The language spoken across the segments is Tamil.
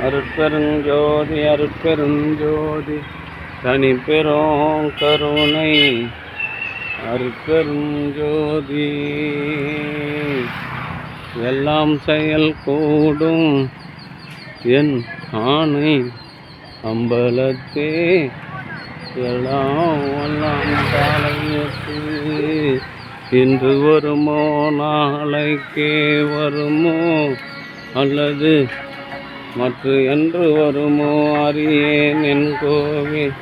அருட்பெருஞ்சோதி அருட்பெருஞ்சோதி தனி பெரும் கருணை அருட்பெருஞ்சோதி. எல்லாம் செயல் கூடும் என் ஆணை அம்பலத்தே எல்லாம் எல்லாம் காலையத்து இன்று வருமோ நாளைக்கே வருமோ அல்லது மற்ற என்று வருமோ அறியேன் என் கோவில்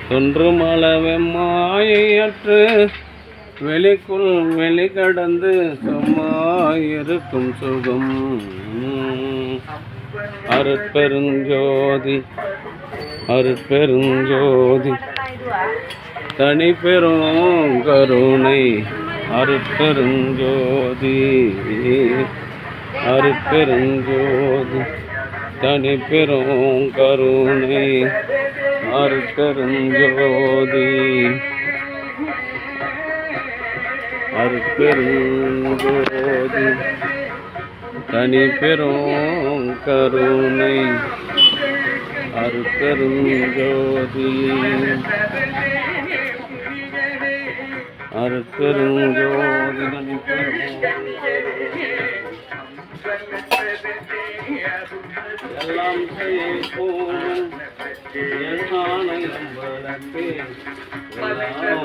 தொன்றும் அளவெம்மாயையற்று வெளிக்குள் வெளிக்கடந்து சும்மா இருக்கும் சுகம். அருட்பெருஞ்சோதி அருட்பெருஞ்சோதி தனி பெரும் கருணை அருட்பெருஞ்சோதி அருட்பெருஞ்சோதி தனி பெரும் கருணை அருட்பெருஞ்சோதி அருட்பெருஞ்சோதி தனி பெரும் கருணை அருட்பெருஞ்சோதி அருட்பெருஞ்சோதி தனி பெரும் எல்லாம் செய்யும் என்னானை அம்பலத்தே எல்லாம்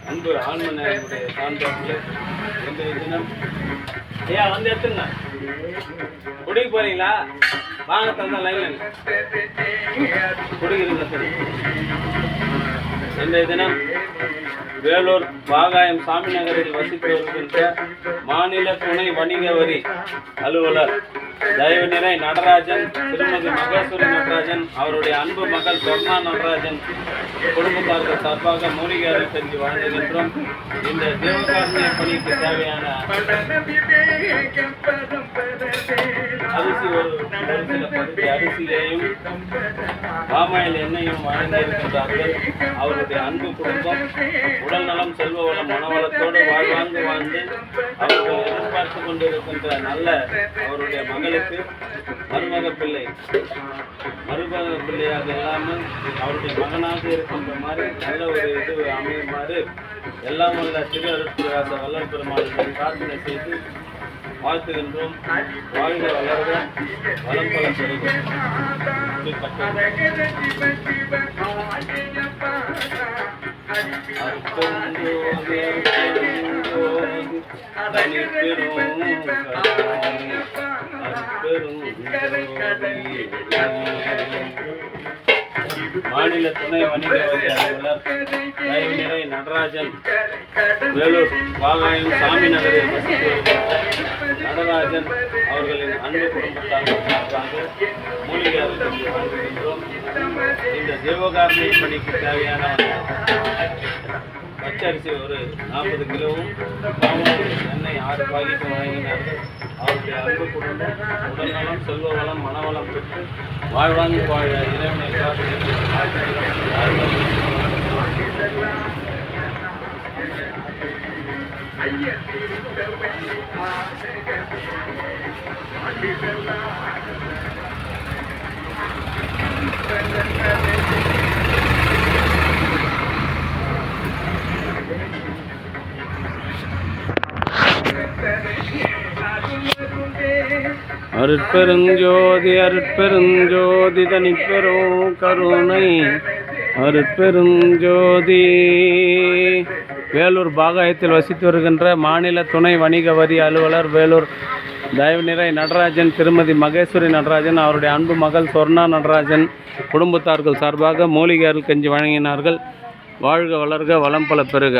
அன்பு ஆன்மனுடைய சான்றோர்களே, இன்றைய தினம் ஐயா வந்து எடுத்துங்க குடிக்க போறீங்களா? வாங்க தந்தா லைன்ல குடிக்கிறீங்க. சரி, இன்றைய தினம் வேலூர் வாகாயம் சாமி நகரில் வசித்து வருகின்ற மாநில துணை வணிக வரி அலுவலர் தயவுநிறை நடராஜன் திருமதி மகேஸ்வரி நடராஜன் அவருடைய அன்பு மகள் சொர்ணா நடராஜன் குடும்பத்தார்கள் சார்பாக மூலிகை அறை செஞ்சு வழங்குகின்றோம். இந்த தேவகாரணிய பணிக்கு தேவையான அரிசி ஒரு சில பகுதி அரிசியையும் பாமாயில் எண்ணெயும் வழங்கியிருக்கின்றார்கள். அவருடைய அன்பு குடும்பம் உடல் நலம் செல்வ வளம் மனவளத்தோடு வாழ்வாங்கு வாழ்ந்து அவர்கள் எதிர்பார்த்து கொண்டிருக்கின்ற நல்ல அவருடைய மகளுக்கு மருமக பிள்ளையாக இல்லாமல் அவருடைய மகனாக இருக்கின்ற மாதிரி நல்ல ஒரு இது அமையுமாறு எல்லாம் வல்ல திரு அருட்புராத வல்லல் பெருமாளுக்கு பிரார்த்தனை செய்து வாழ்த்துகின்றோம். வாழ்க வளர்க வளம் பல பெருக. மாநில துணை வணிக வரி அலுவலர் தயவுநிறை நடராஜன் வேலூர் வாகாயம் சாமி நகரில் வசித்து நடராஜன் அவர்களின் அன்பு குடும்பத்தார்கள் மூலிகை அரிசி வழங்குகின்றோம். இந்த தேவகாரணி பணிக்கு தேவையான பச்சரிசி ஒரு 40 கிலோவும் எண்ணெய் 6 பாக்கெட்டும் வழங்கினார்கள். அவருடைய அன்பு குடும்பம் உடல்நலம் செல்வ வளம் மனவளம் பெற்று வாழ்வாங்கு வாழ இறைவனை அருட்பெருஞ்சோதி அருட்பெருஞ்சோதி தனி பெரும் கருணை அருட்பெருஞ்சோதி. வேலூர் பாகாயத்தில் வசித்து வருகின்ற மாநில துணை வணிக வரி அலுவலர் வேலூர் தயவுநிறை நடராஜன் திருமதி மகேஸ்வரி நடராஜன் அவருடைய அன்பு மகள் சொர்ணா நடராஜன் குடும்பத்தார்கள் சார்பாக மூலிகை அருள் கஞ்சி வழங்கினார்கள். வாழ்க வளர்க வளம் பல பெருக.